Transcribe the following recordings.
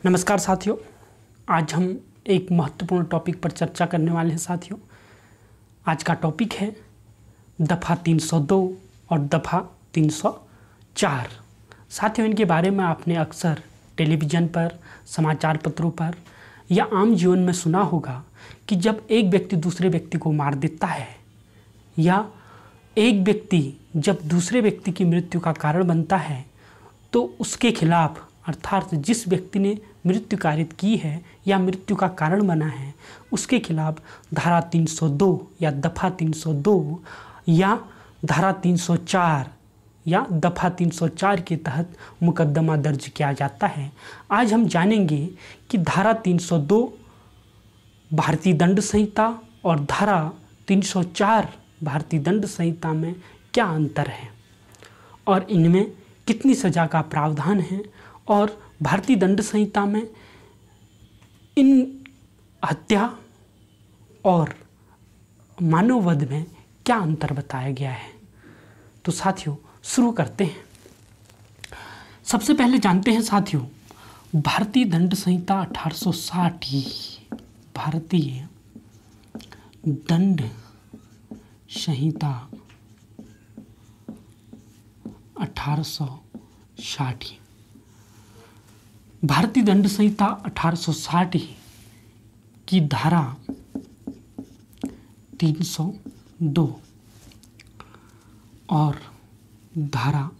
नमस्कार साथियों, आज हम एक महत्वपूर्ण टॉपिक पर चर्चा करने वाले हैं साथियों। आज का टॉपिक है दफ़ा 302 और दफ़ा 304। साथियों, इनके बारे में आपने अक्सर टेलीविज़न पर, समाचार पत्रों पर या आम जीवन में सुना होगा कि जब एक व्यक्ति दूसरे व्यक्ति को मार देता है या एक व्यक्ति जब दूसरे व्यक्ति की मृत्यु का कारण बनता है तो उसके खिलाफ, अर्थात जिस व्यक्ति ने मृत्यु कारित की है या मृत्यु का कारण बना है, उसके खिलाफ धारा 302 या दफ़ा 302 या धारा 304 या दफ़ा 304 के तहत मुकदमा दर्ज किया जाता है। आज हम जानेंगे कि धारा 302 भारतीय दंड संहिता और धारा 304 भारतीय दंड संहिता में क्या अंतर है और इनमें कितनी सज़ा का प्रावधान है और भारतीय दंड संहिता में इन हत्या और मानववध में क्या अंतर बताया गया है। तो साथियों, शुरू करते हैं। सबसे पहले जानते हैं साथियों, भारतीय दंड संहिता 1860 भारतीय दंड संहिता 1860 भारतीय दंड संहिता 1860 की धारा 302 और धारा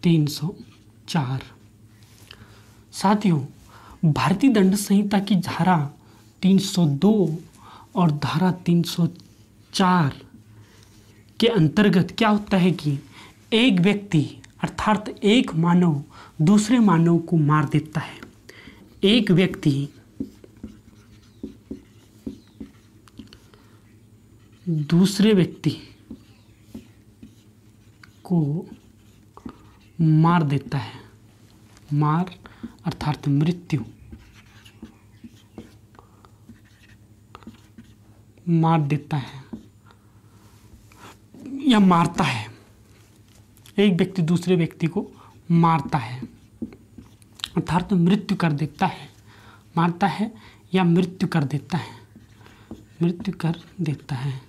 304। साथियों, भारतीय दंड संहिता की धारा 302 और धारा 304 के अंतर्गत क्या होता है कि एक व्यक्ति अर्थात एक मानव दूसरे मानव को मार देता है। एक व्यक्ति दूसरे व्यक्ति को मार देता है। मार अर्थात मृत्यु, मार देता है या मारता है। एक व्यक्ति दूसरे व्यक्ति को मारता है अर्थात मृत्यु कर देता है। मारता है या मृत्यु कर देता है, मृत्यु कर देता है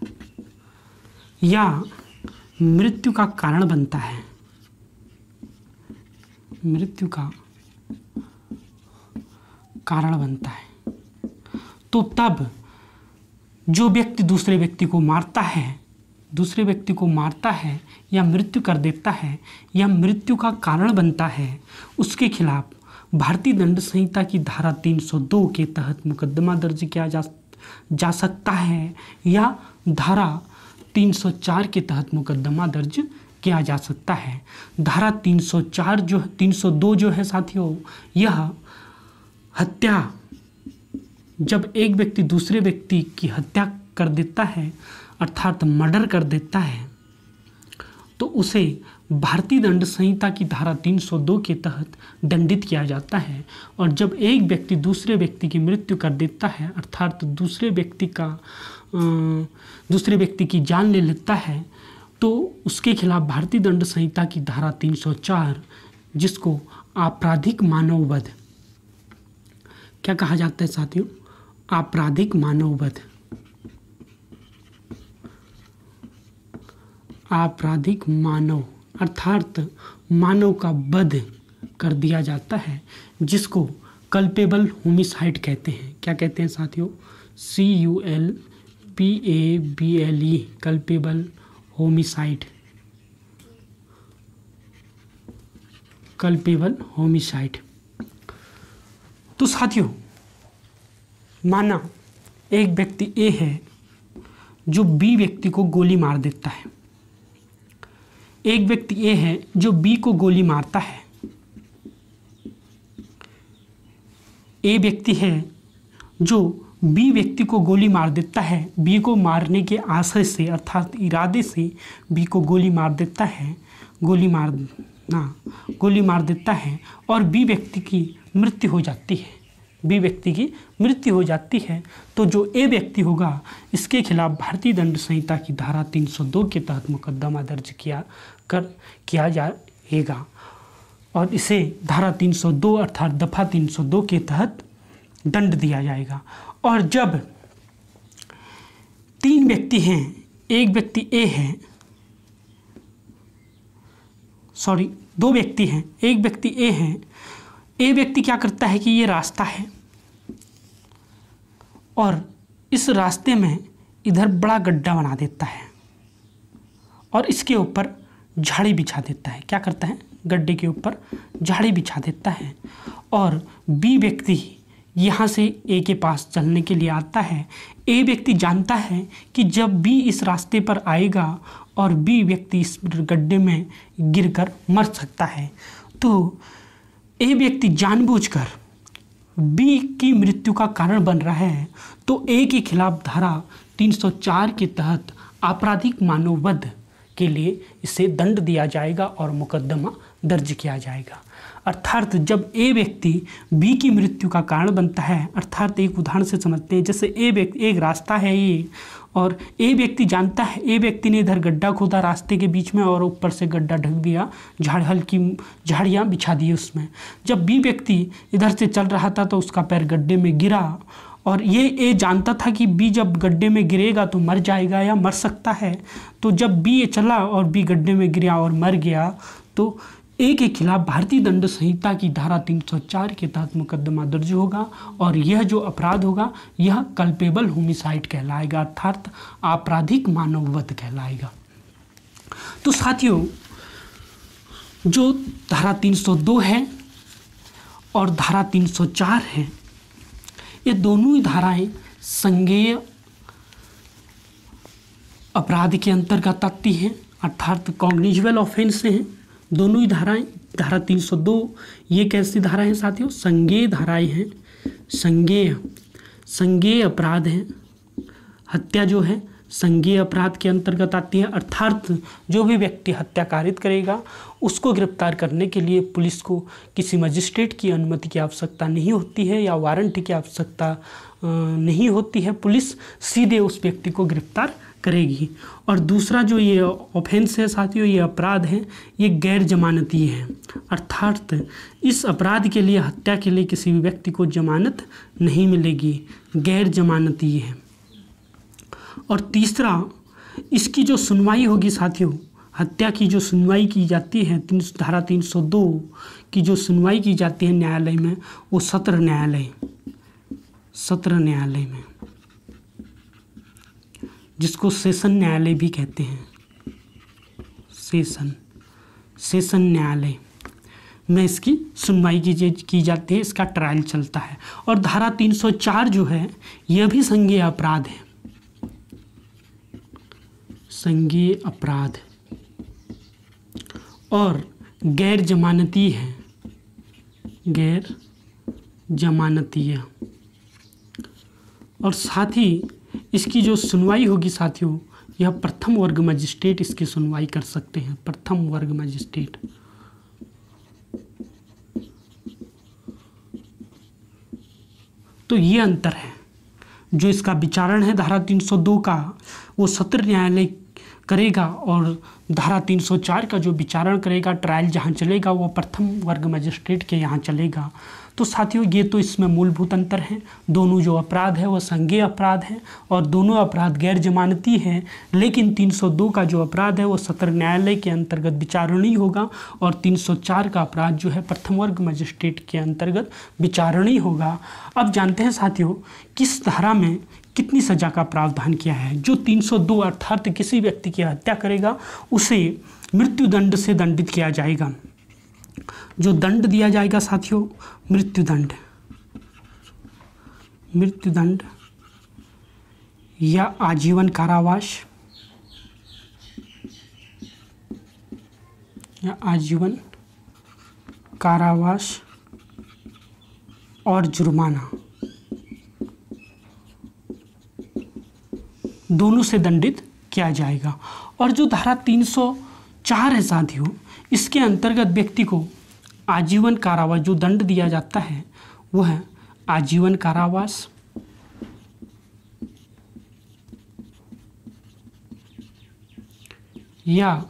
या मृत्यु का कारण बनता है। मृत्यु का कारण बनता है तो तब जो व्यक्ति दूसरे व्यक्ति को मारता है, दूसरे व्यक्ति को मारता है या मृत्यु कर देता है या मृत्यु का कारण बनता है, उसके खिलाफ भारतीय दंड संहिता की धारा 302 के तहत मुकदमा दर्ज किया जा सकता है या धारा 304 के तहत मुकदमा दर्ज किया जा सकता है। धारा 302 जो है साथियों, यह हत्या, जब एक व्यक्ति दूसरे व्यक्ति की हत्या कर देता है अर्थात मर्डर कर देता है तो उसे भारतीय दंड संहिता की धारा 302 के तहत दंडित किया जाता है। और जब एक व्यक्ति दूसरे व्यक्ति की मृत्यु कर देता है अर्थात दूसरे व्यक्ति की जान ले लेता है तो उसके खिलाफ भारतीय दंड संहिता की धारा 304, जिसको आपराधिक मानववध क्या कहा जाता है साथियों, आपराधिक मानववध, आपराधिक मानव अर्थात मानव का वध कर दिया जाता है, जिसको कल्पेबल होमिसाइड कहते हैं। क्या कहते हैं साथियों? CULPABLE, culpable homicide, culpable homicide. तो साथियों, माना एक व्यक्ति ए है जो बी व्यक्ति को गोली मार देता है। एक व्यक्ति ए है जो बी को गोली मारता है। ए व्यक्ति है जो बी व्यक्ति को गोली मार देता है। बी को मारने के आशय से अर्थात इरादे से बी को गोली मार देता है, गोली मार देता है और बी व्यक्ति की मृत्यु हो जाती है। बी व्यक्ति की मृत्यु हो जाती है तो जो ए व्यक्ति होगा, इसके खिलाफ भारतीय दंड संहिता की धारा 302 के तहत मुकदमा दर्ज किया जाएगा। और इसे धारा 302 अर्थात दफा 302 के तहत दंड दिया जाएगा। और जब 3 व्यक्ति हैं, एक व्यक्ति ए है, सॉरी 2 व्यक्ति हैं, एक व्यक्ति ए है, ए व्यक्ति क्या करता है कि ये रास्ता है और इस रास्ते में इधर बड़ा गड्ढा बना देता है और इसके ऊपर झाड़ी बिछा देता है। क्या करता है? गड्ढे के ऊपर झाड़ी बिछा देता है। और बी व्यक्ति यहाँ से ए के पास चलने के लिए आता है। ए व्यक्ति जानता है कि जब बी इस रास्ते पर आएगा और बी व्यक्ति इस गड्ढे में गिरकर मर सकता है, तो ए व्यक्ति जानबूझकर बी की मृत्यु का कारण बन रहा है, तो ए के खिलाफ धारा 304 के तहत आपराधिक मानववध के लिए इसे दंड दिया जाएगा और मुकदमा दर्ज किया जाएगा। अर्थात जब ए व्यक्ति बी की मृत्यु का कारण बनता है, अर्थात एक उदाहरण से समझते हैं, जैसे ए व्यक्ति, एक रास्ता है ये और ए व्यक्ति जानता है, ए व्यक्ति ने इधर गड्ढा खोदा रास्ते के बीच में और ऊपर से गड्ढा ढक दिया, हल्की झाड़ियाँ बिछा दी उसमें। जब बी व्यक्ति इधर से चल रहा था तो उसका पैर गड्ढे में गिरा और ये ए जानता था कि बी जब गड्ढे में गिरेगा तो मर जाएगा या मर सकता है। तो जब बी चला और बी गड्ढे में गिरा और मर गया तो ए के खिलाफ भारतीय दंड संहिता की धारा 304 के तहत मुकदमा दर्ज होगा और यह जो अपराध होगा यह कल्पेबल होमिसाइड कहलाएगा, अर्थात आपराधिक मानववध कहलाएगा। तो साथियों, जो धारा 302 है और धारा 304 है, ये दोनों ही धाराएं संज्ञेय अपराध के अंतर्गत आती हैं, अर्थात कॉग्निजेबल ऑफेंस हैं दोनों ही धाराएं। धारा 302 ये कैसी धाराएं हैं साथियों? संज्ञेय धाराएं हैं, संज्ञेय अपराध हैं। हत्या जो है संज्ञेय अपराध के अंतर्गत आती है, अर्थात जो भी व्यक्ति हत्या कारित करेगा उसको गिरफ्तार करने के लिए पुलिस को किसी मजिस्ट्रेट की अनुमति की आवश्यकता नहीं होती है या वारंट की आवश्यकता नहीं होती है, पुलिस सीधे उस व्यक्ति को गिरफ्तार करेगी। और दूसरा जो ये ऑफेंस है साथियों, ये अपराध है, ये गैर जमानती है, अर्थात इस अपराध के लिए, हत्या के लिए किसी भी व्यक्ति को जमानत नहीं मिलेगी, गैर जमानती है। और तीसरा, इसकी जो सुनवाई होगी साथियों, हत्या की जो सुनवाई की जाती है, धारा 302 की जो सुनवाई की जाती है न्यायालय में, वो सत्र न्यायालय में, जिसको सेशन न्यायालय भी कहते हैं, सेशन न्यायालय में इसकी सुनवाई की जाती है, इसका ट्रायल चलता है। और धारा 304 जो है यह भी संज्ञेय अपराध है, संज्ञेय अपराध और गैर जमानती है, गैर जमानती है। और साथ ही इसकी जो सुनवाई होगी साथियों, यह प्रथम वर्ग मजिस्ट्रेट इसकी सुनवाई कर सकते हैं, प्रथम वर्ग मजिस्ट्रेट। तो ये अंतर है, जो इसका विचारण है धारा 302 का वो सत्र न्यायालय करेगा और धारा 304 का जो विचारण करेगा, ट्रायल जहाँ चलेगा वो प्रथम वर्ग मजिस्ट्रेट के यहाँ चलेगा। तो साथियों, ये तो इसमें मूलभूत अंतर है। दोनों जो अपराध है वो संज्ञेय अपराध है और दोनों अपराध गैर जमानती है, लेकिन 302 का जो अपराध है वो सत्र न्यायालय के अंतर्गत विचारणीय होगा और 304 का अपराध जो है प्रथम वर्ग मजिस्ट्रेट के अंतर्गत विचारणीय होगा। अब जानते हैं साथियों, किस धारा में कितनी सजा का प्रावधान किया है। जो 302 अर्थात किसी व्यक्ति की हत्या करेगा उसे मृत्युदंड से दंडित किया जाएगा। जो दंड दिया जाएगा साथियों, मृत्युदंड या आजीवन कारावास और जुर्माना, दोनों से दंडित किया जाएगा। और जो धारा 304 है साथियों, इसके अंतर्गत व्यक्ति को आजीवन कारावास, जो दंड दिया जाता है वो है आजीवन कारावास या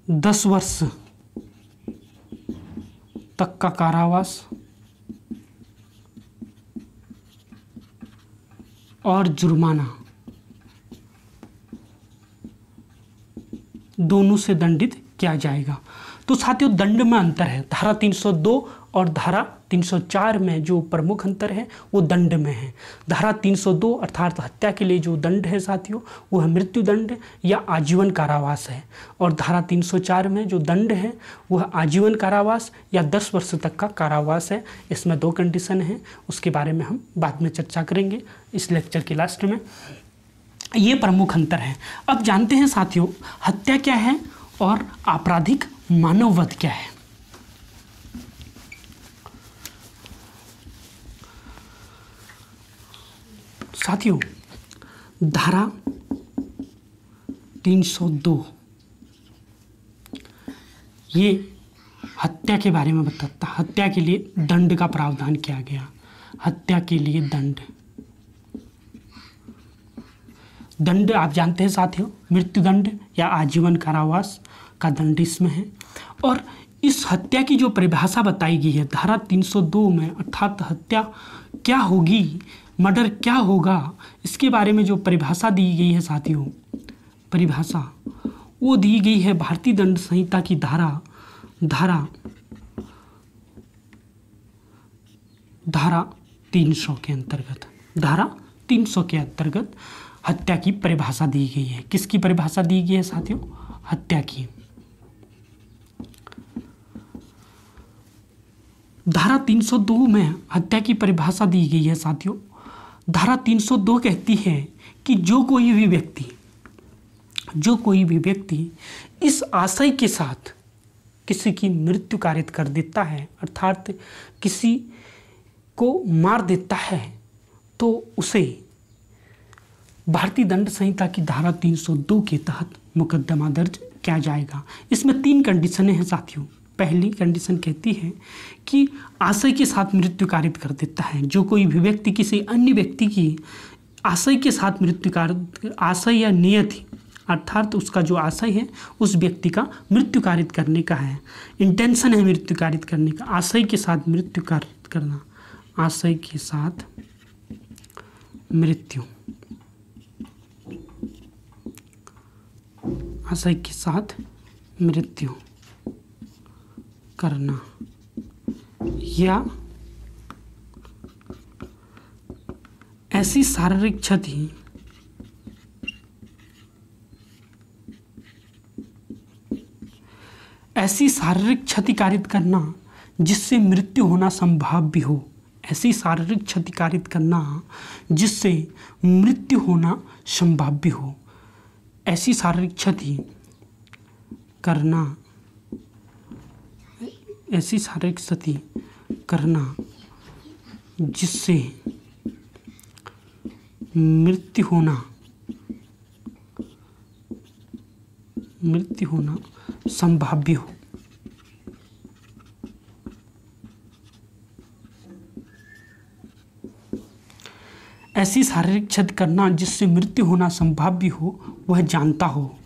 10 वर्ष तक का कारावास और जुर्माना दोनों से दंडित किया जाएगा। तो साथियों दंड में अंतर है। धारा 302 और धारा 304 में जो प्रमुख अंतर है वो दंड में है। धारा 302 अर्थात हत्या के लिए जो दंड है साथियों वो है मृत्यु दंड या आजीवन कारावास है, और धारा 304 में जो दंड है वह आजीवन कारावास या 10 वर्ष तक का कारावास है। इसमें 2 कंडीशन हैं, उसके बारे में हम बाद में चर्चा करेंगे इस लेक्चर के लास्ट में। ये प्रमुख अंतर है। अब जानते हैं साथियों हत्या क्या है और आपराधिक मानववध क्या है। साथियों धारा 302 ये हत्या के बारे में बताता है। हत्या के लिए दंड का प्रावधान किया गया। हत्या के लिए दंड आप जानते हैं साथियों मृत्युदंड या आजीवन कारावास का दंड इसमें है। और इस हत्या की जो परिभाषा बताई गई है धारा 302 में, अर्थात हत्या क्या होगी, मर्डर क्या होगा, इसके बारे में जो परिभाषा दी गई है साथियों, परिभाषा वो दी गई है भारतीय दंड संहिता की धारा 300 के अंतर्गत। धारा 300 के अंतर्गत हत्या की परिभाषा दी गई है। किसकी परिभाषा दी गई है साथियों? हत्या की। धारा 302 में हत्या की परिभाषा दी गई है साथियों। धारा 302 कहती है कि जो कोई भी व्यक्ति इस आशय के साथ किसी की मृत्यु कारित कर देता है, अर्थात किसी को मार देता है, तो उसे भारतीय दंड संहिता की धारा 302 के तहत मुकदमा दर्ज किया जाएगा। इसमें 3 कंडीशनें हैं साथियों। पहली कंडीशन कहती है कि आशय के साथ मृत्यु कारित कर देता है। जो कोई भी व्यक्ति किसी अन्य व्यक्ति की आशय के साथ मृत्यु कारित, आशय या नियति अर्थात उसका जो आशय है उस व्यक्ति का मृत्यु कारित करने का है, इंटेंशन है मृत्यु कारित करने का, आशय के साथ मृत्यु कारित करना, आशय के साथ मृत्यु, आशय के साथ मृत्यु करना, या ऐसी शारीरिक क्षति कारित करना जिससे मृत्यु होना संभाव्य हो। ऐसी शारीरिक क्षति कारित करना जिससे मृत्यु होना संभाव्य हो। ऐसी शारीरिक क्षति करना, ऐसी शारीरिक क्षति करना जिससे मृत्यु होना संभाव्य हो। ऐसी शारीरिक क्षति करना जिससे मृत्यु होना संभाव्य हो, वह जानता हो।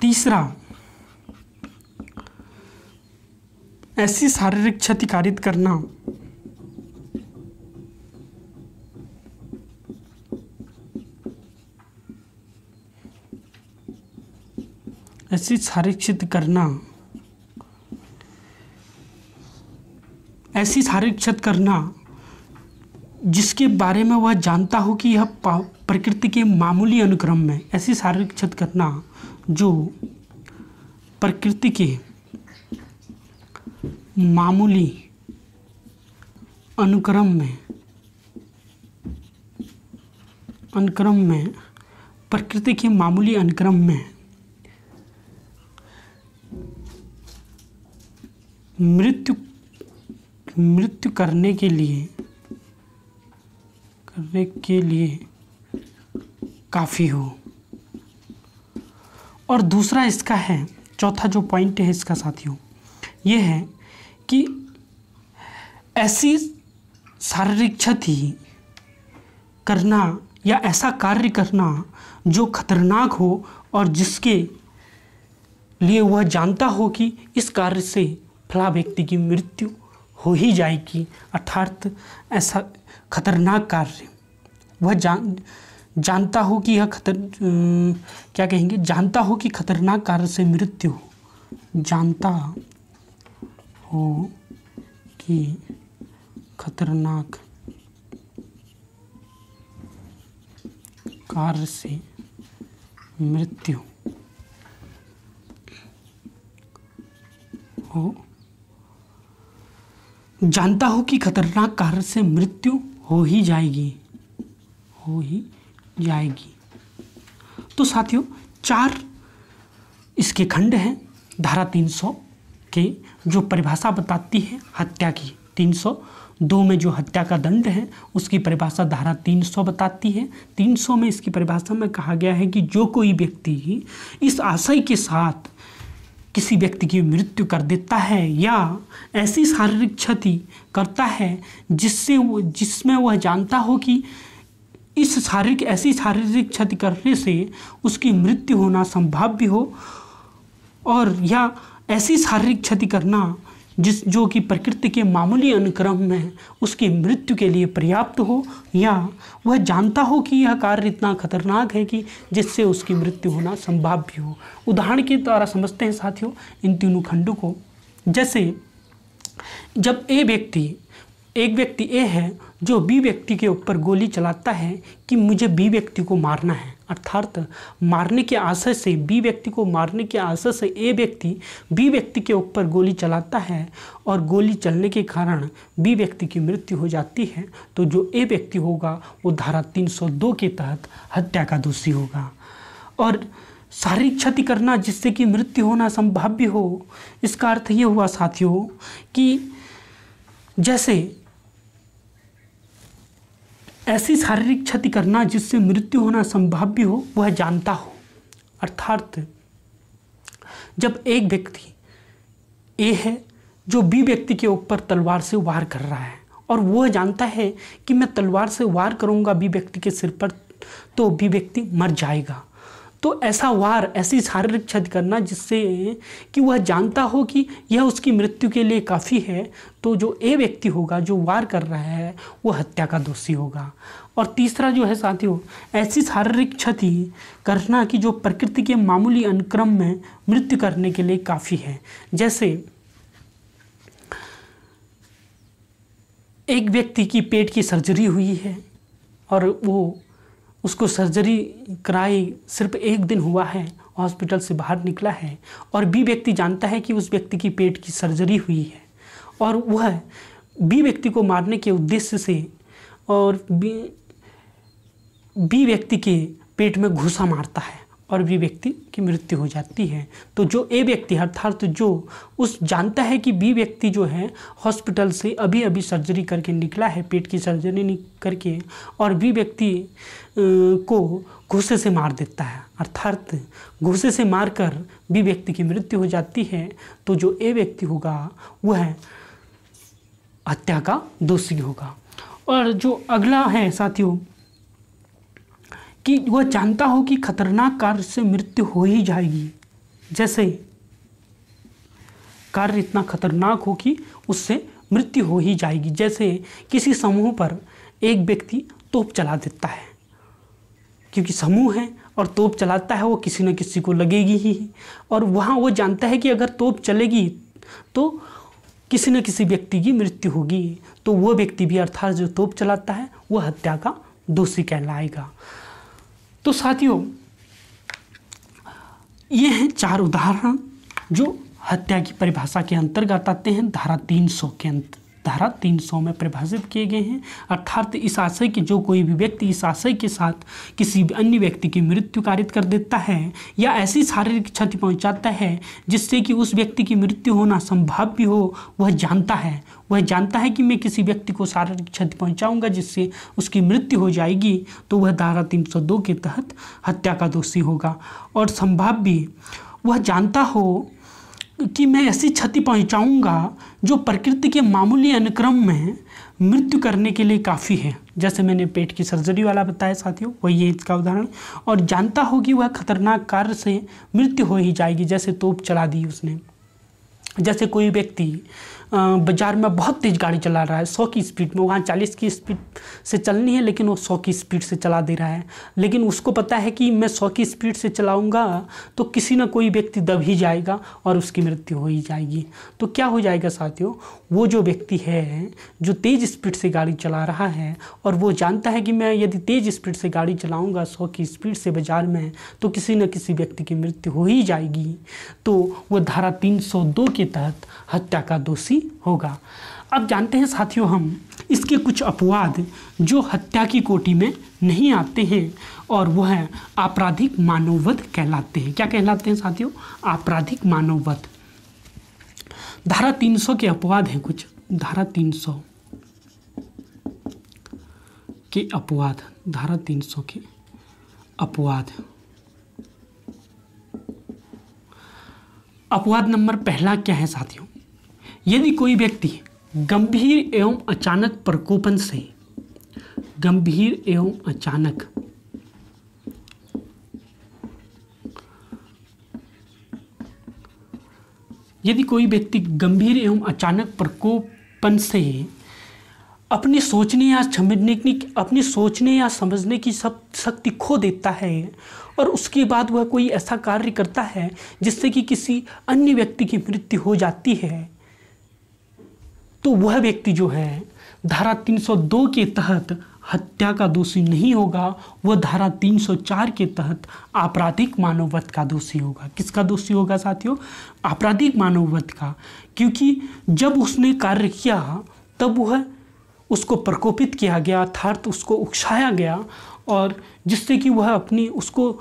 तीसरा, ऐसी शारीरिक क्षति कारित करना ऐसी शारीरिक क्षति करना जिसके बारे में वह जानता हो कि यह प्रकृति के मामूली अनुक्रम में, ऐसी शारीरिक क्षति करना जो प्रकृति के मामूली अनुक्रम में प्रकृति के मामूली अनुक्रम में मृत्यु करने के लिए काफ़ी हो। और दूसरा इसका है, चौथा जो पॉइंट है इसका साथियों, ये है कि ऐसी शारीरिक क्षति करना या ऐसा कार्य करना जो खतरनाक हो और जिसके लिए वह जानता हो कि इस कार्य से फला व्यक्ति की मृत्यु हो ही जाएगी, अर्थात ऐसा खतरनाक कार्य वह जानता हो कि यह क्या कहेंगे, जानता हो कि खतरनाक कार्य से मृत्यु हो, जानता हो कि खतरनाक कार्य से मृत्यु हो, जानता हो कि खतरनाक कार्य से मृत्यु हो ही जाएगी, हो ही जाएगी। तो साथियों 4 इसके खंड हैं धारा 300 के, जो परिभाषा बताती है हत्या की। 302 में जो हत्या का दंड है उसकी परिभाषा धारा 300 बताती है। 300 में इसकी परिभाषा में कहा गया है कि जो कोई व्यक्ति इस आशय के साथ किसी व्यक्ति की मृत्यु कर देता है या ऐसी शारीरिक क्षति करता है जिसमें वह जानता हो कि ऐसी शारीरिक क्षति करने से उसकी मृत्यु होना संभाव्य हो, और या ऐसी शारीरिक क्षति करना जो कि प्रकृति के मामूली अनुक्रम में उसकी मृत्यु के लिए पर्याप्त हो, या वह जानता हो कि यह कार्य इतना खतरनाक है कि जिससे उसकी मृत्यु होना संभाव्य हो। उदाहरण के द्वारा समझते हैं साथियों इन तीनों खंडों को। जैसे जब एक व्यक्ति ए है जो बी व्यक्ति के ऊपर गोली चलाता है कि मुझे बी व्यक्ति को मारना है, अर्थात मारने के आशय से बी व्यक्ति को मारने के आशय से ए व्यक्ति बी व्यक्ति के ऊपर गोली चलाता है और गोली चलने के कारण बी व्यक्ति की मृत्यु हो जाती है, तो जो ए व्यक्ति होगा वो धारा 302 के तहत हत्या का दोषी होगा। और शारीरिक क्षति करना जिससे कि मृत्यु होना संभाव्य हो, इसका अर्थ ये हुआ साथियों कि जैसे ऐसी शारीरिक क्षति करना जिससे मृत्यु होना संभाव्य हो वह जानता हो, अर्थात जब एक व्यक्ति ए है जो बी व्यक्ति के ऊपर तलवार से वार कर रहा है और वह जानता है कि मैं तलवार से वार करूंगा बी व्यक्ति के सिर पर तो बी व्यक्ति मर जाएगा, तो ऐसा वार, ऐसी शारीरिक क्षति करना जिससे कि वह जानता हो कि यह उसकी मृत्यु के लिए काफ़ी है, तो जो ए व्यक्ति होगा जो वार कर रहा है वो हत्या का दोषी होगा। और तीसरा जो है साथियों, ऐसी शारीरिक क्षति करना कि जो प्रकृति के मामूली अनुक्रम में मृत्यु करने के लिए काफ़ी है। जैसे एक व्यक्ति की पेट की सर्जरी हुई है और उसको सर्जरी कराई सिर्फ 1 दिन हुआ है, हॉस्पिटल से बाहर निकला है, और बी व्यक्ति जानता है कि उस व्यक्ति की पेट की सर्जरी हुई है और वह बी व्यक्ति को मारने के उद्देश्य से और बी व्यक्ति के पेट में घुसा मारता है और बी व्यक्ति की मृत्यु हो जाती है। तो जो ए व्यक्ति अर्थात जो उस जानता है कि बी व्यक्ति जो है हॉस्पिटल से अभी अभी सर्जरी करके निकला है, पेट की सर्जरी करके, और बी व्यक्ति को घूसे से मार देता है, अर्थात घूसे से मारकर बी व्यक्ति की मृत्यु हो जाती है, तो जो ए व्यक्ति होगा वह हत्या का दोषी होगा। और जो अगला है साथियों कि वह जानता हो कि खतरनाक कार्य से मृत्यु हो ही जाएगी, जैसे कार्य इतना खतरनाक हो कि उससे मृत्यु हो ही जाएगी। जैसे किसी समूह पर एक व्यक्ति तोप चला देता है, क्योंकि समूह है और तोप चलाता है वो किसी न किसी को लगेगी ही, और वहाँ वो जानता है कि अगर तोप चलेगी तो किसी न किसी व्यक्ति की मृत्यु होगी, तो वो व्यक्ति भी अर्थात जो तोप चलाता है वह हत्या का दोषी कहलाएगा। तो साथियों ये हैं 4 उदाहरण जो हत्या की परिभाषा के अंतर्गत आते हैं, धारा 300 में परिभाषित किए गए हैं। अर्थात इस आशय के जो कोई भी व्यक्ति इस आशय के साथ किसी अन्य व्यक्ति की मृत्यु कारित कर देता है या ऐसी शारीरिक क्षति पहुंचाता है जिससे कि उस व्यक्ति की मृत्यु होना संभाव्य हो, वह जानता है कि मैं किसी व्यक्ति को शारीरिक क्षति पहुंचाऊंगा जिससे उसकी मृत्यु हो जाएगी, तो वह धारा 302 के तहत हत्या का दोषी होगा। और संभाव्य, वह जानता हो कि मैं ऐसी क्षति पहुंचाऊंगा जो प्रकृति के मामूली अनुक्रम में मृत्यु करने के लिए काफ़ी है। जैसे मैंने पेट की सर्जरी वाला बताया साथियों, वही है इसका उदाहरण। और जानता हो कि वह खतरनाक कार्य से मृत्यु हो ही जाएगी, जैसे तोप चला दी उसने। जैसे कोई व्यक्ति बाज़ार में बहुत तेज़ गाड़ी चला रहा है 100 की स्पीड में, वहाँ 40 की स्पीड से चलनी है लेकिन वो 100 की स्पीड से चला दे रहा है। लेकिन उसको पता है कि मैं 100 की स्पीड से चलाऊंगा तो किसी न कोई व्यक्ति दब ही जाएगा और उसकी मृत्यु हो ही जाएगी। तो क्या हो जाएगा साथियों, वो जो व्यक्ति है जो तेज़ स्पीड से गाड़ी चला रहा है और वो जानता है कि मैं यदि तेज़ स्पीड से गाड़ी चलाऊँगा 100 की स्पीड से बाज़ार में तो किसी न किसी व्यक्ति की मृत्यु हो ही जाएगी, तो वह धारा 302 के तहत हत्या का दोषी होगा। अब जानते हैं साथियों हम इसके कुछ अपवाद जो हत्या की कोटि में नहीं आते हैं, और वह है आपराधिक मानववध कहलाते हैं। क्या कहलाते हैं साथियों? आपराधिक मानववध। धारा 300 के अपवाद हैं कुछ। धारा 300 के अपवाद, धारा 300 के अपवाद। अपवाद नंबर पहला क्या है साथियों? यदि कोई व्यक्ति गंभीर एवं अचानक प्रकोपन से, गंभीर एवं अचानक यदि कोई व्यक्ति गंभीर एवं अचानक प्रकोपन से अपनी सोचने या समझने की सब शक्ति खो देता है और उसके बाद वह कोई ऐसा कार्य करता है जिससे कि किसी अन्य व्यक्ति की मृत्यु हो जाती है, तो वह व्यक्ति जो है धारा 302 के तहत हत्या का दोषी नहीं होगा, वह धारा 304 के तहत आपराधिक मानववध का दोषी होगा। किसका दोषी होगा साथियों? आपराधिक मानववध का। क्योंकि जब उसने कार्य किया तब वह उसको प्रकोपित किया गया, अर्थात उसको उकसाया गया, और जिससे कि वह उसको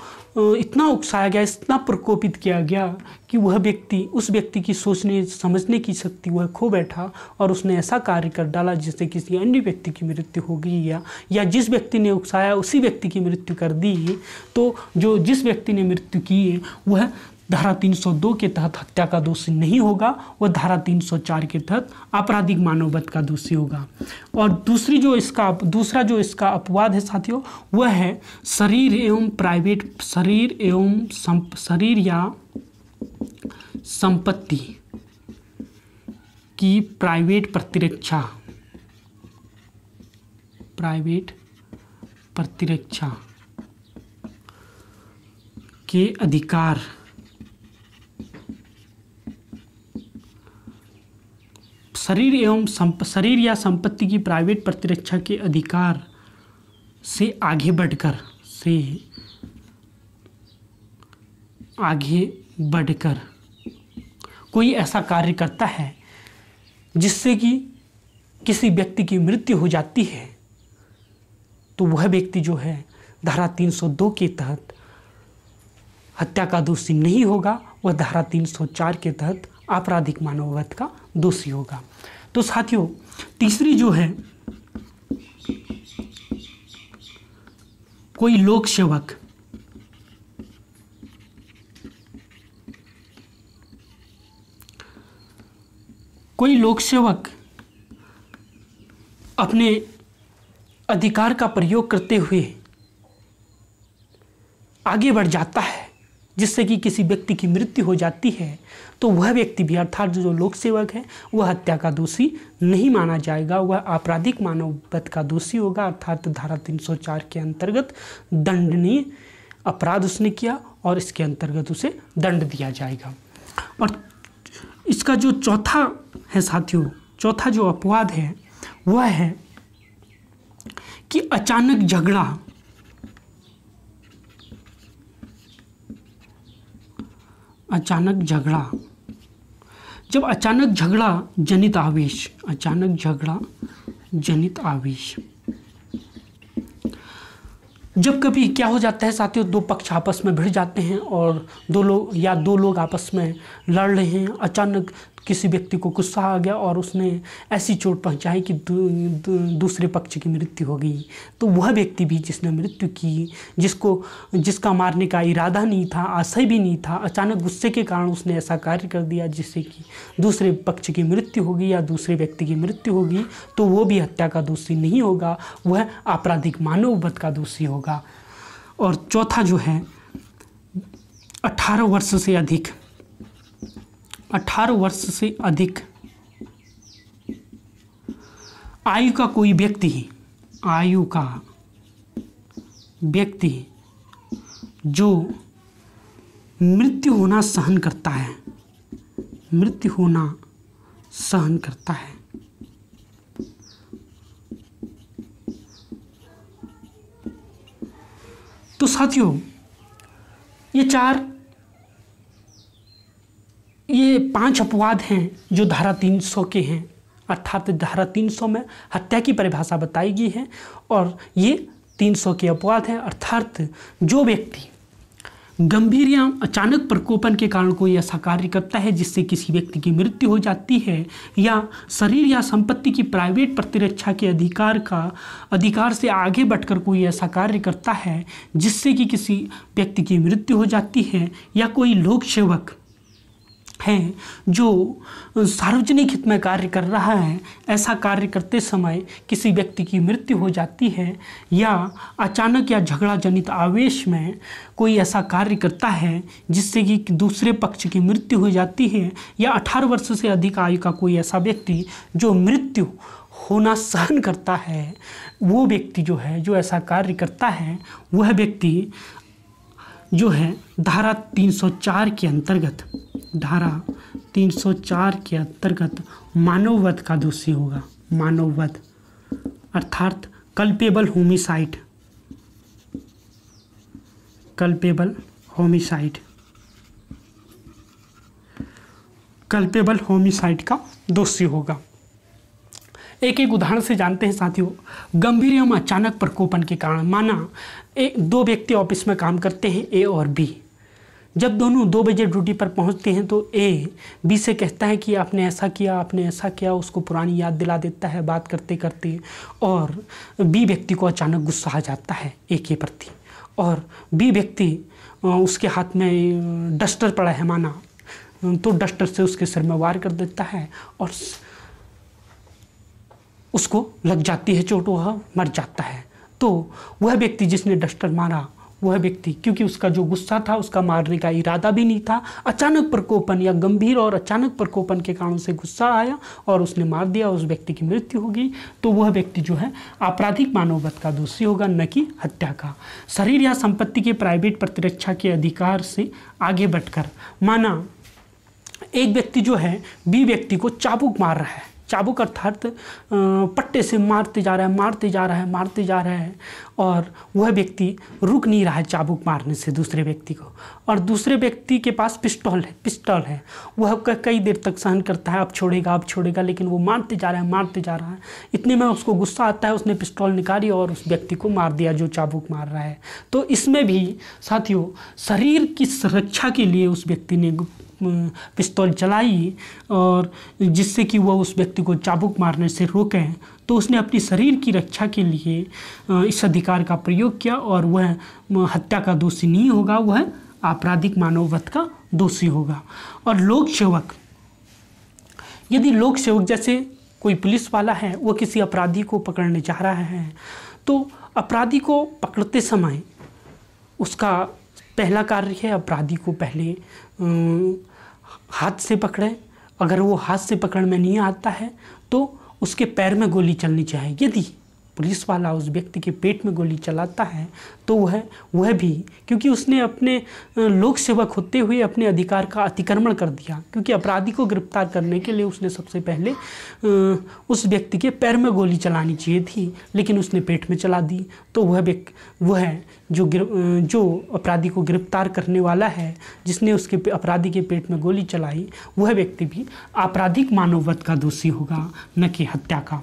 इतना उकसाया गया, इतना प्रकोपित किया गया कि वह व्यक्ति, उस व्यक्ति की सोचने समझने की शक्ति वह खो बैठा और उसने ऐसा कार्य कर डाला जिससे किसी अन्य व्यक्ति की मृत्यु हो गई, या जिस व्यक्ति ने उकसाया उसी व्यक्ति की मृत्यु कर दी। तो जिस व्यक्ति ने मृत्यु की वह धारा 302 के तहत हत्या का दोषी नहीं होगा, वह धारा 304 के तहत आपराधिक मानववध का दोषी होगा। और दूसरा जो इसका अपवाद है साथियों, वह है शरीर या संपत्ति की प्राइवेट प्रतिरक्षा के अधिकार शरीर या संपत्ति की प्राइवेट प्रतिरक्षा के अधिकार से आगे बढ़कर कोई ऐसा कार्य करता है जिससे कि किसी व्यक्ति की मृत्यु हो जाती है, तो वह व्यक्ति जो है धारा 302 के तहत हत्या का दोषी नहीं होगा, वह धारा 304 के तहत आपराधिक मानववध का दोषी होगा। तो साथियों तीसरी जो है, कोई लोक सेवक अपने अधिकार का प्रयोग करते हुए आगे बढ़ जाता है जिससे कि किसी व्यक्ति की मृत्यु हो जाती है, तो वह व्यक्ति भी, अर्थात जो लोक सेवक है, वह हत्या का दोषी नहीं माना जाएगा, वह आपराधिक मानववध का दोषी होगा। अर्थात धारा 304 के अंतर्गत दंडनीय अपराध उसने किया और इसके अंतर्गत उसे दंड दिया जाएगा। और इसका जो चौथा है साथियों, चौथा जो अपवाद है वह है कि अचानक झगड़ा, जब अचानक झगड़ा जनित आवेश, जब कभी क्या हो जाता है साथियों, दो पक्ष आपस में भिड़ जाते हैं और दो लोग आपस में लड़ रहे हैं, अचानक किसी व्यक्ति को गुस्सा आ गया और उसने ऐसी चोट पहुंचाई कि दूसरे पक्ष की मृत्यु हो गई, तो वह व्यक्ति भी जिसने मृत्यु की, जिसका मारने का इरादा नहीं था, आशय भी नहीं था, अचानक गुस्से के कारण उसने ऐसा कार्य कर दिया जिससे कि दूसरे पक्ष की मृत्यु होगी या दूसरे व्यक्ति की मृत्यु होगी, तो वो भी हत्या का दोषी नहीं होगा, वह आपराधिक मानववध का दोषी होगा। और चौथा जो है 18 वर्ष से अधिक, 18 वर्ष से अधिक आयु का कोई व्यक्ति, आयु का व्यक्ति जो मृत्यु होना सहन करता है, मृत्यु होना सहन करता है, तो साथियों ये 5 अपवाद हैं जो धारा 300 के हैं, अर्थात धारा 300 में हत्या की परिभाषा बताई गई है और ये 300 के अपवाद हैं। अर्थात जो व्यक्ति गंभीर या अचानक प्रकोपन के कारण कोई ऐसा कार्य करता है जिससे किसी व्यक्ति की मृत्यु हो जाती है, या शरीर या संपत्ति की प्राइवेट प्रतिरक्षा के अधिकार से आगे बढ़कर कोई ऐसा कार्य करता है जिससे कि किसी व्यक्ति की मृत्यु हो जाती है, या कोई लोक सेवक है जो सार्वजनिक हित में कार्य कर रहा है, ऐसा कार्य करते समय किसी व्यक्ति की मृत्यु हो जाती है, या अचानक या झगड़ा जनित आवेश में कोई ऐसा कार्य करता है जिससे कि दूसरे पक्ष की मृत्यु हो जाती है, या 18 वर्ष से अधिक आयु का कोई ऐसा व्यक्ति जो मृत्यु होना सहन करता है, वो व्यक्ति जो है, जो ऐसा कार्य करता है, वह व्यक्ति जो है धारा 304 के अंतर्गत, धारा 304 के अंतर्गत मानववध का दोषी होगा। मानववध अर्थात culpable homicide, culpable homicide, culpable homicide का दोषी होगा। एक एक उदाहरण से जानते हैं साथियों। गंभीर एवं अचानक प्रकोपन के कारण, माना 2 व्यक्ति ऑफिस में काम करते हैं, ए और बी। जब दोनों 2 बजे ड्यूटी पर पहुंचते हैं तो ए बी से कहता है कि आपने ऐसा किया, आपने ऐसा किया, उसको पुरानी याद दिला देता है बात करते करते, और बी व्यक्ति को अचानक गुस्सा आ जाता है ए के प्रति, और बी व्यक्ति उसके हाथ में डस्टर पड़ा है माना, तो डस्टर से उसके सिर में वार कर देता है और उसको लग जाती है चोट, वह मर जाता है। तो वह व्यक्ति जिसने डस्टर मारा, वह व्यक्ति क्योंकि उसका जो गुस्सा था, उसका मारने का इरादा भी नहीं था, अचानक प्रकोपन या गंभीर और अचानक प्रकोपन के कारण उसे गुस्सा आया और उसने मार दिया, उस व्यक्ति की मृत्यु हो गई, तो वह व्यक्ति जो है आपराधिक मानववध का दोषी होगा, न कि हत्या का। शरीर या संपत्ति के प्राइवेट प्रतिरक्षा के अधिकार से आगे बढ़कर, माना एक व्यक्ति जो है बी व्यक्ति को चाबुक मार रहा है, चाबुक अर्थात पट्टे से मारते जा रहा है और वह व्यक्ति रुक नहीं रहा है चाबुक मारने से दूसरे व्यक्ति को, और दूसरे व्यक्ति के पास पिस्टल है, वह कई देर तक सहन करता है, अब छोड़ेगा, लेकिन वो मारते जा रहा है। इतने में उसको गुस्सा आता है, उसने पिस्टल निकाली और उस व्यक्ति को मार दिया जो चाबुक मार रहा है। तो इसमें भी साथियों शरीर की सुरक्षा के लिए उस व्यक्ति ने पिस्तौल चलाई और जिससे कि वह उस व्यक्ति को चाबुक मारने से रोकें, तो उसने अपनी शरीर की रक्षा के लिए इस अधिकार का प्रयोग किया और वह हत्या का दोषी नहीं होगा, वह आपराधिक मानववध का दोषी होगा। और लोक सेवक, यदि लोक सेवक जैसे कोई पुलिस वाला है, वो किसी अपराधी को पकड़ने जा रहा है, तो अपराधी को पकड़ते समय उसका पहला कार्य है अपराधी को पहले हाथ से पकड़े, अगर वो हाथ से पकड़ में नहीं आता है तो उसके पैर में गोली चलनी चाहिए। यदि पुलिस वाला उस व्यक्ति के पेट में गोली चलाता है तो वह भी, क्योंकि उसने अपने लोक सेवक होते हुए अपने अधिकार का अतिक्रमण कर दिया, क्योंकि अपराधी को गिरफ्तार करने के लिए उसने सबसे पहले उस व्यक्ति के पैर में गोली चलानी चाहिए थी, लेकिन उसने पेट में चला दी, तो वह जो अपराधी को गिरफ्तार करने वाला है, जिसने उसके अपराधी के पेट में गोली चलाई, वह व्यक्ति भी आपराधिक मानववध का दोषी होगा, न कि हत्या का।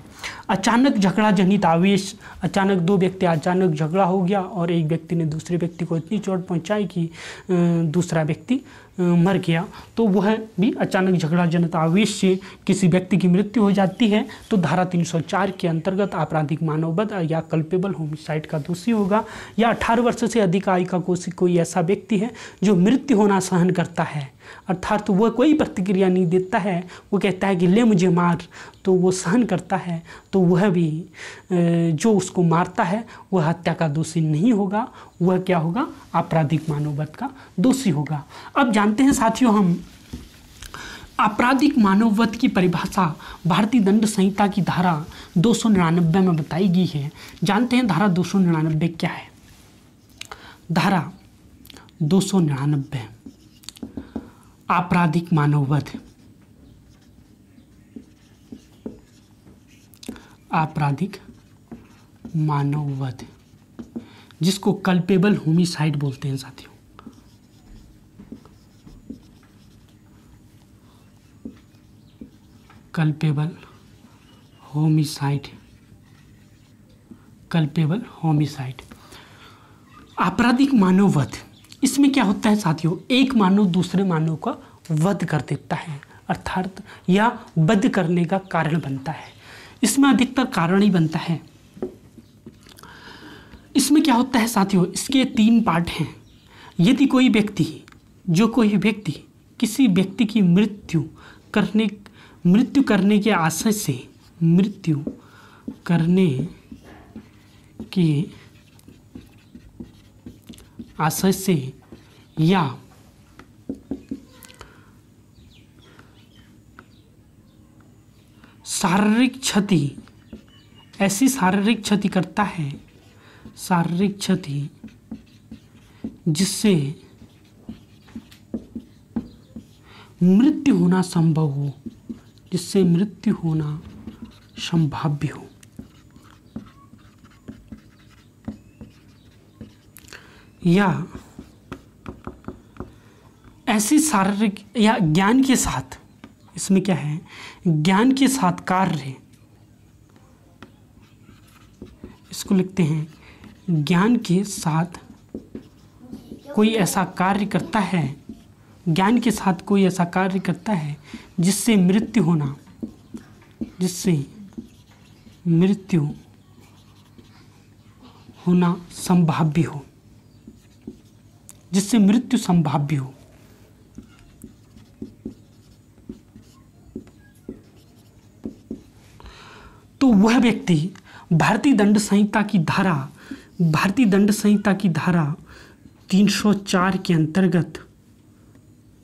अचानक झगड़ा जनित आवेश, अचानक दो व्यक्ति अचानक झगड़ा हो गया और एक व्यक्ति ने दूसरे व्यक्ति को इतनी चोट पहुंचाई कि दूसरा व्यक्ति मर गया, तो वह भी अचानक झगड़ा जनित आवेश से किसी व्यक्ति की मृत्यु हो जाती है, तो धारा 304 के अंतर्गत आपराधिक मानववध या कल्पेबल होमिसाइड का दोषी होगा। या 18 वर्ष से अधिक आयु का कोई ऐसा व्यक्ति है जो मृत्यु होना सहन करता है, अर्थात तो वह कोई प्रतिक्रिया नहीं देता है, वो कहता है कि ले मुझे मार, तो वो सहन करता है, तो वह भी जो उसको मारता है वह हत्या का दोषी नहीं होगा, वह क्या होगा, आपराधिक मानववध का दोषी होगा। अब जानते हैं साथियों हम आपराधिक मानववध की परिभाषा भारतीय दंड संहिता की धारा 299 में बताई गई है। जानते हैं धारा 299 क्या है। धारा 299 आपराधिक मानववध, आपराधिक मानववध जिसको कल्पेबल होमिसाइड बोलते हैं साथियों। कल्पेबल होमिसाइड, कल्पेबल होमिसाइड आपराधिक मानववध, इसमें क्या होता है साथियों, एक मानव दूसरे मानव का वध कर देता है, अर्थात या वध करने का कारण बनता है। इसमें अधिकतर कारण ही बनता है। इसमें क्या होता है साथियों, इसके 3 पार्ट हैं। यदि कोई व्यक्ति, जो कोई व्यक्ति किसी व्यक्ति की मृत्यु करने के आशय से, मृत्यु करने के आशय से या शारीरिक क्षति, ऐसी शारीरिक क्षति करता है, शारीरिक क्षति जिससे मृत्यु होना संभव हो, जिससे मृत्यु होना संभाव्य हो, या ऐसी शारीरिक या ज्ञान के साथ, इसमें क्या है, ज्ञान के साथ कार्य, इसको लिखते हैं ज्ञान के साथ कोई ऐसा कार्य करता है, ज्ञान के साथ कोई ऐसा कार्य करता है जिससे मृत्यु होना, जिससे मृत्यु होना संभाव्य हो, जिससे मृत्यु संभाव्य हो। तो वह व्यक्ति भारतीय दंड संहिता की धारा 304 के अंतर्गत,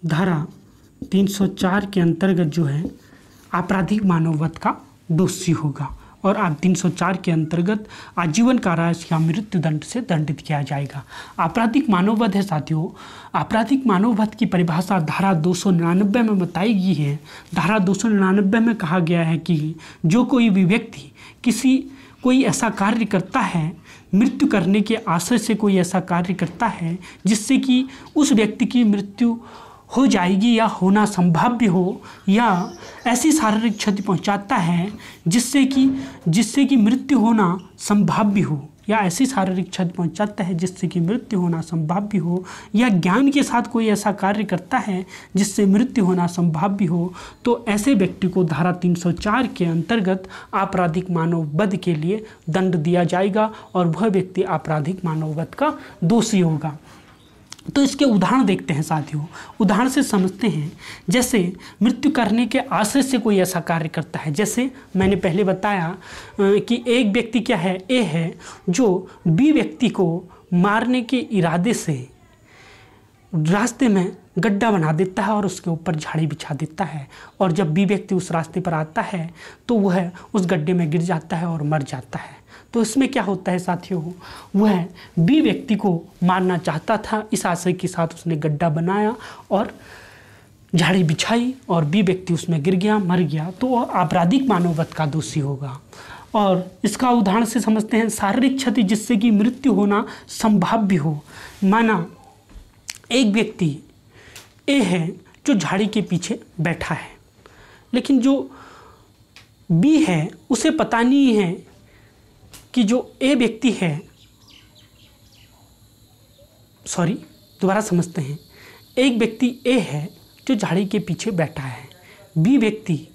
धारा 304 के अंतर्गत जो है आपराधिक मानववध का दोषी होगा और आप 304 के अंतर्गत आजीवन कारावास या मृत्यु दंड से दंडित किया जाएगा। आपराधिक मानववध है साथियों, आपराधिक मानववध की परिभाषा धारा 299 में बताई गई है। धारा 299 में कहा गया है कि जो कोई भी व्यक्ति कोई ऐसा कार्य करता है, मृत्यु करने के आशय से कोई ऐसा कार्य करता है जिससे कि उस व्यक्ति की मृत्यु हो जाएगी या होना संभाव्य हो, या ऐसी शारीरिक क्षति पहुंचाता है जिससे कि मृत्यु होना संभाव्य हो, या ऐसी शारीरिक क्षति पहुंचाता है जिससे कि मृत्यु होना संभाव्य हो, या ज्ञान के साथ कोई ऐसा कार्य करता है जिससे मृत्यु होना संभाव्य हो, तो ऐसे व्यक्ति को धारा 304 के अंतर्गत आपराधिक मानववध के लिए दंड दिया जाएगा और वह व्यक्ति आपराधिक मानववध का दोषी होगा। तो इसके उदाहरण देखते हैं साथियों, उदाहरण से समझते हैं। जैसे मृत्यु करने के आशय से कोई ऐसा कार्य करता है, जैसे मैंने पहले बताया कि एक व्यक्ति क्या है, ए है, जो बी व्यक्ति को मारने के इरादे से रास्ते में गड्ढा बना देता है और उसके ऊपर झाड़ी बिछा देता है, और जब बी व्यक्ति उस रास्ते पर आता है तो वह उस गड्ढे में गिर जाता है और मर जाता है। तो इसमें क्या होता है साथियों, वह बी व्यक्ति को मारना चाहता था, इस आशय के साथ उसने गड्ढा बनाया और झाड़ी बिछाई और बी व्यक्ति उसमें गिर गया, मर गया, तो वह आपराधिक मानववध का दोषी होगा। और इसका उदाहरण से समझते हैं, शारीरिक क्षति जिससे कि मृत्यु होना संभाव्य हो। माना एक व्यक्ति ए है जो झाड़ी के पीछे बैठा है, लेकिन जो बी है उसे पता नहीं है कि जो ए व्यक्ति है, सॉरी दोबारा समझते हैं, एक व्यक्ति ए है जो झाड़ी के पीछे बैठा है, बी व्यक्ति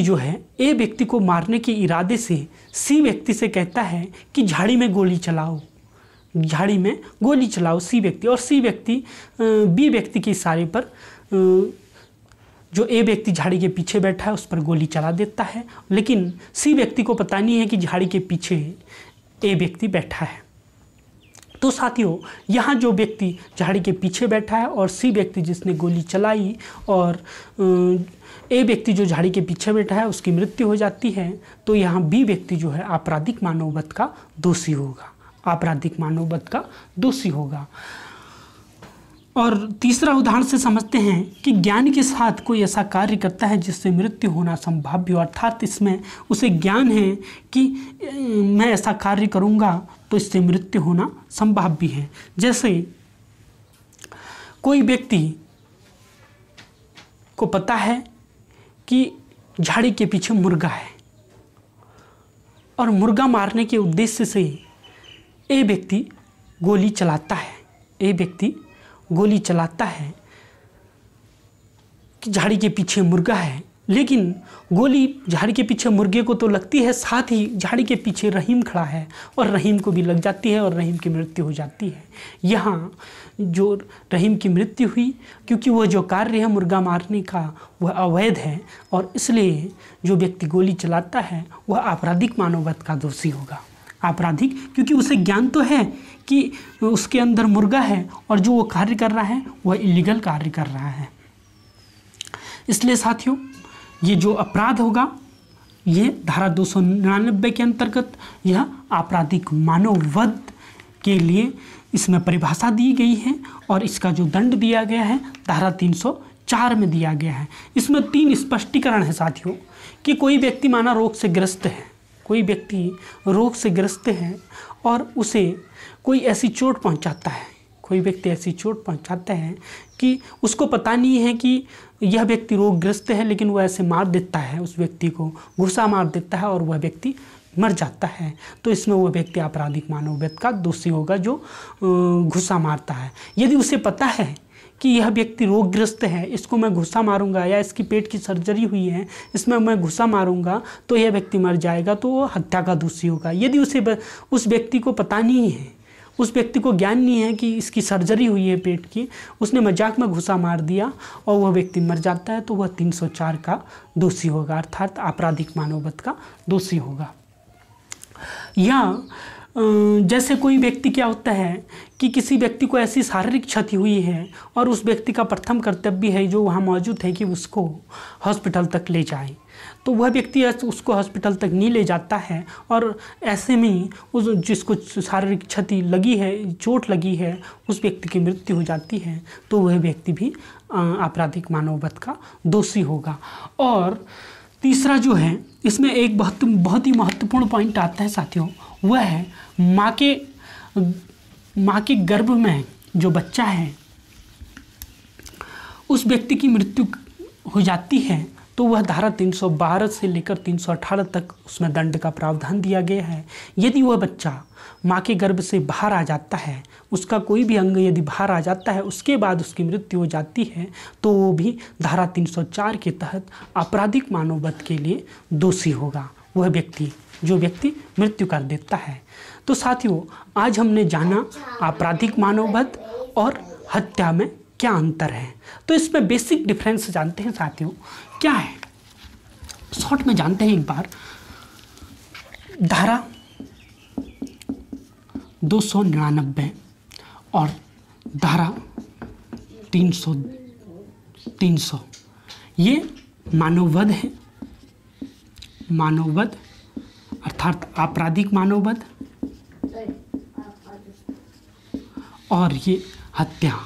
जो है ए व्यक्ति को मारने के इरादे से सी व्यक्ति से कहता है कि झाड़ी में गोली चलाओ सी व्यक्ति, और सी व्यक्ति बी व्यक्ति के इशारे पर जो ए व्यक्ति झाड़ी के पीछे बैठा है उस पर गोली चला देता है, लेकिन सी व्यक्ति को पता नहीं है कि झाड़ी के पीछे ए व्यक्ति बैठा है। तो साथियों, यहाँ जो व्यक्ति झाड़ी के पीछे बैठा है और सी व्यक्ति जिसने गोली चलाई और ए व्यक्ति जो झाड़ी के पीछे बैठा है उसकी मृत्यु हो जाती है, तो यहाँ बी व्यक्ति जो है आपराधिक मानववध का दोषी होगा। और तीसरा उदाहरण से समझते हैं कि ज्ञान के साथ कोई ऐसा कार्य करता है जिससे मृत्यु होना संभाव्य हो, अर्थात इसमें उसे ज्ञान है कि मैं ऐसा कार्य करूंगा तो इससे मृत्यु होना संभाव्य है। जैसे कोई व्यक्ति को पता है कि झाड़ी के पीछे मुर्गा है और मुर्गा मारने के उद्देश्य से ए व्यक्ति गोली चलाता है कि झाड़ी के पीछे मुर्गा है, लेकिन गोली झाड़ी के पीछे मुर्गे को तो लगती है, साथ ही झाड़ी के पीछे रहीम खड़ा है और रहीम को भी लग जाती है और रहीम की मृत्यु हो जाती है। यहाँ जो रहीम की मृत्यु हुई क्योंकि वह जो कार्य है मुर्गा मारने का वह अवैध है, और इसलिए जो व्यक्ति गोली चलाता है वह आपराधिक मानववध का दोषी होगा। आपराधिक क्योंकि उसे ज्ञान तो है कि उसके अंदर मुर्गा है और जो वो कार्य कर रहा है वह इलीगल कार्य कर रहा है। इसलिए साथियों, ये जो अपराध होगा ये धारा 299 के अंतर्गत यह आपराधिक मानववध के लिए इसमें परिभाषा दी गई है और इसका जो दंड दिया गया है धारा 304 में दिया गया है। इसमें 3 स्पष्टीकरण है साथियों कि कोई व्यक्ति माना रोग से ग्रस्त है और उसे कोई ऐसी चोट पहुंचाता है कि उसको पता नहीं है कि यह व्यक्ति रोगग्रस्त है, लेकिन वह ऐसे मार देता है, उस व्यक्ति को घुसा मार देता है और वह व्यक्ति मर जाता है, तो इसमें वह व्यक्ति आपराधिक मानववध का दोषी होगा जो घुसा मारता है। यदि उसे पता है कि यह व्यक्ति रोगग्रस्त है, इसको मैं घुसा मारूंगा, या इसकी पेट की सर्जरी हुई है इसमें मैं घुसा मारूंगा तो यह व्यक्ति मर जाएगा, तो वह हत्या का दोषी होगा। यदि उस व्यक्ति को पता नहीं है, उस व्यक्ति को ज्ञान नहीं है कि इसकी सर्जरी हुई है पेट की, उसने मजाक में घुसा मार दिया और वह व्यक्ति मर जाता है, तो वह 304 का दोषी होगा, अर्थात आपराधिक मानववध का दोषी होगा। या जैसे कोई व्यक्ति क्या होता है कि किसी व्यक्ति को ऐसी शारीरिक क्षति हुई है और उस व्यक्ति का प्रथम कर्तव्य है जो वहाँ मौजूद है कि उसको हॉस्पिटल तक ले जाए, तो वह व्यक्ति उसको हॉस्पिटल तक नहीं ले जाता है और ऐसे में उस जिसको शारीरिक क्षति लगी है, चोट लगी है, उस व्यक्ति की मृत्यु हो जाती है, तो वह व्यक्ति भी आपराधिक मानववध का दोषी होगा। और तीसरा जो है इसमें एक बहुत ही महत्वपूर्ण पॉइंट आता है साथियों, वह है माँ के गर्भ में जो बच्चा है उस व्यक्ति की मृत्यु हो जाती है, तो वह धारा 312 से लेकर 318 तक उसमें दंड का प्रावधान दिया गया है। यदि वह बच्चा माँ के गर्भ से बाहर आ जाता है, उसका कोई भी अंग यदि बाहर आ जाता है, उसके बाद उसकी मृत्यु हो जाती है, तो वो भी धारा 304 के तहत आपराधिक मानववध के लिए दोषी होगा, वह व्यक्ति जो व्यक्ति मृत्यु कर देता है। तो साथियों, आज हमने जाना आपराधिक मानववध और हत्या में क्या अंतर है। तो इसमें बेसिक डिफरेंस जानते हैं साथियों, क्या है शॉर्ट में जानते हैं एक बार। धारा 299 और धारा 300 ये मानववध है, मानववध अर्थात आपराधिक मानववध, और ये हत्या,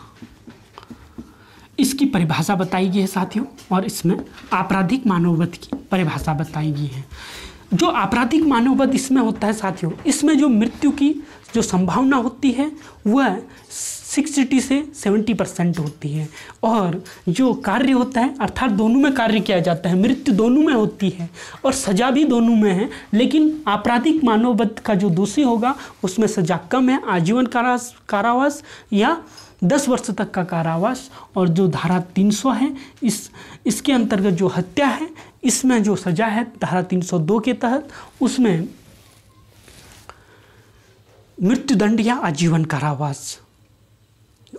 इसकी परिभाषा बताई गई है साथियों, और इसमें आपराधिक मानववध की परिभाषा बताई गई है। जो आपराधिक मानववध इसमें होता है साथियों, इसमें जो मृत्यु की जो संभावना होती है वह 60 से 70% होती है। और जो कार्य होता है अर्थात दोनों में कार्य किया जाता है, मृत्यु दोनों में होती है और सज़ा भी दोनों में है, लेकिन आपराधिक मानववध का जो दोषी होगा उसमें सज़ा कम है, आजीवन कारावास या 10 वर्ष तक का कारावास। और जो धारा 300 है इसके अंतर्गत जो हत्या है इसमें जो सज़ा है धारा 302 के तहत उसमें मृत्युदंड या आजीवन कारावास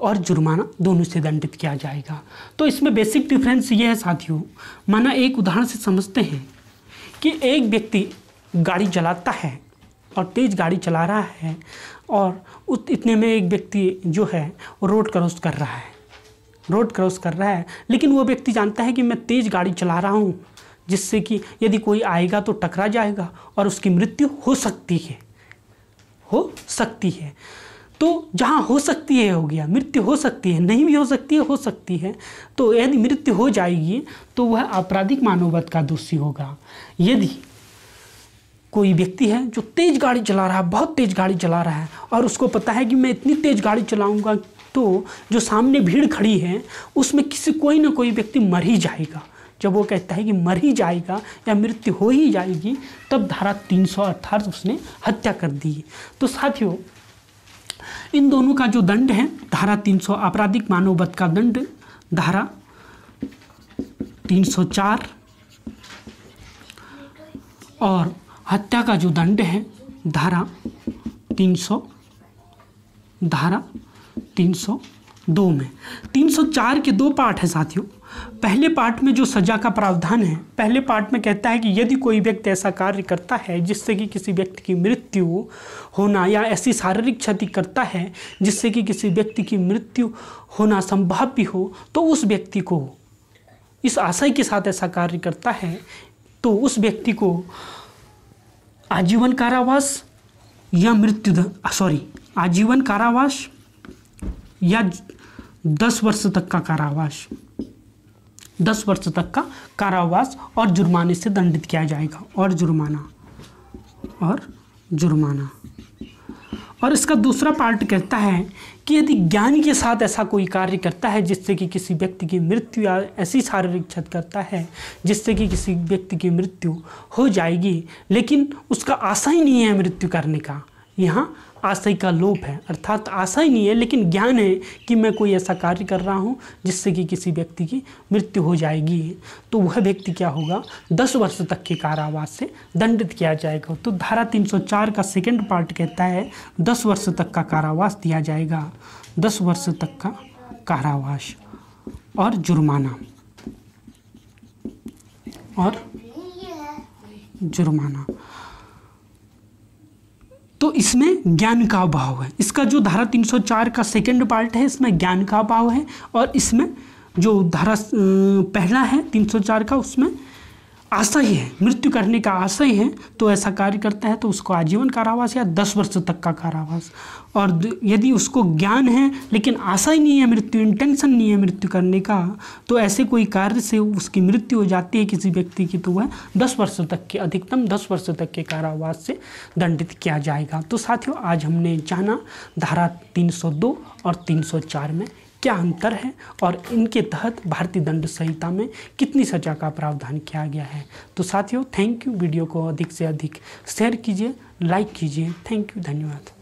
और जुर्माना दोनों से दंडित किया जाएगा। तो इसमें बेसिक डिफरेंस ये है साथियों, माना एक उदाहरण से समझते हैं कि एक व्यक्ति गाड़ी चलाता है और तेज़ गाड़ी चला रहा है और इतने में एक व्यक्ति जो है रोड क्रॉस कर रहा है, लेकिन वो व्यक्ति जानता है कि मैं तेज़ गाड़ी चला रहा हूँ जिससे कि यदि कोई आएगा तो टकरा जाएगा और उसकी मृत्यु हो सकती है। तो जहाँ हो सकती है हो गया, मृत्यु हो सकती है, नहीं भी हो सकती है। तो यदि मृत्यु हो जाएगी तो वह आपराधिक मानववध का दोषी होगा। यदि कोई व्यक्ति है जो तेज़ गाड़ी चला रहा है, बहुत तेज़ गाड़ी चला रहा है और उसको पता है कि मैं इतनी तेज़ गाड़ी चलाऊंगा तो जो सामने भीड़ खड़ी है उसमें कोई ना कोई व्यक्ति मर ही जाएगा। जब वो कहता है कि मर ही जाएगा या मृत्यु हो ही जाएगी तब धारा 300 अर्थात उसने हत्या कर दी। तो साथियों इन दोनों का जो दंड है धारा 300 आपराधिक मानववध का दंड धारा 304 और हत्या का जो दंड है धारा 302 में। 304 के 2 पार्ट है साथियों। पहले पार्ट में जो सजा का प्रावधान है, पहले पार्ट में कहता है कि यदि कोई व्यक्ति ऐसा कार्य करता है जिससे कि किसी व्यक्ति की मृत्यु होना या ऐसी शारीरिक क्षति करता है जिससे कि किसी व्यक्ति की मृत्यु होना संभव भी हो, तो उस व्यक्ति को इस आशय के साथ ऐसा कार्य करता है तो उस व्यक्ति को आजीवन कारावास या आजीवन कारावास या 10 वर्ष तक का कारावास, 10 वर्ष तक का कारावास और जुर्माने से दंडित किया जाएगा। और जुर्माना और इसका दूसरा पार्ट कहता है कि यदि ज्ञान के साथ ऐसा कोई कार्य करता है जिससे कि किसी व्यक्ति की मृत्यु या ऐसी शारीरिक क्षति करता है जिससे कि किसी व्यक्ति की मृत्यु हो जाएगी, लेकिन उसका आशा ही नहीं है मृत्यु करने का, यहाँ आशय का लोप है, अर्थात आशा ही नहीं है लेकिन ज्ञान है कि मैं कोई ऐसा कार्य कर रहा हूँ जिससे कि किसी व्यक्ति की मृत्यु हो जाएगी, तो वह व्यक्ति क्या होगा 10 वर्ष तक के कारावास से दंडित किया जाएगा। तो धारा 304 का सेकंड पार्ट कहता है 10 वर्ष तक का कारावास दिया जाएगा, 10 वर्ष तक का कारावास और जुर्माना। तो इसमें ज्ञान का अभाव है। इसका जो धारा 304 का सेकंड पार्ट है इसमें ज्ञान का अभाव है और इसमें जो धारा पहला है 304 का उसमें आशय है, मृत्यु करने का आशय है, तो ऐसा कार्य करता है तो उसको आजीवन कारावास या 10 वर्ष तक का कारावास। और यदि उसको ज्ञान है लेकिन आशय नहीं है मृत्यु, इंटेंशन नहीं है मृत्यु करने का, तो ऐसे कोई कार्य से उसकी मृत्यु हो जाती है किसी व्यक्ति की तो वह 10 वर्ष तक के, अधिकतम 10 वर्ष तक के कारावास से दंडित किया जाएगा। तो साथियों आज हमने जाना धारा 302 और 304 में क्या अंतर है और इनके तहत भारतीय दंड संहिता में कितनी सजा का प्रावधान किया गया है। तो साथियों थैंक यू, वीडियो को अधिक से अधिक शेयर कीजिए, लाइक कीजिए। थैंक यू, धन्यवाद।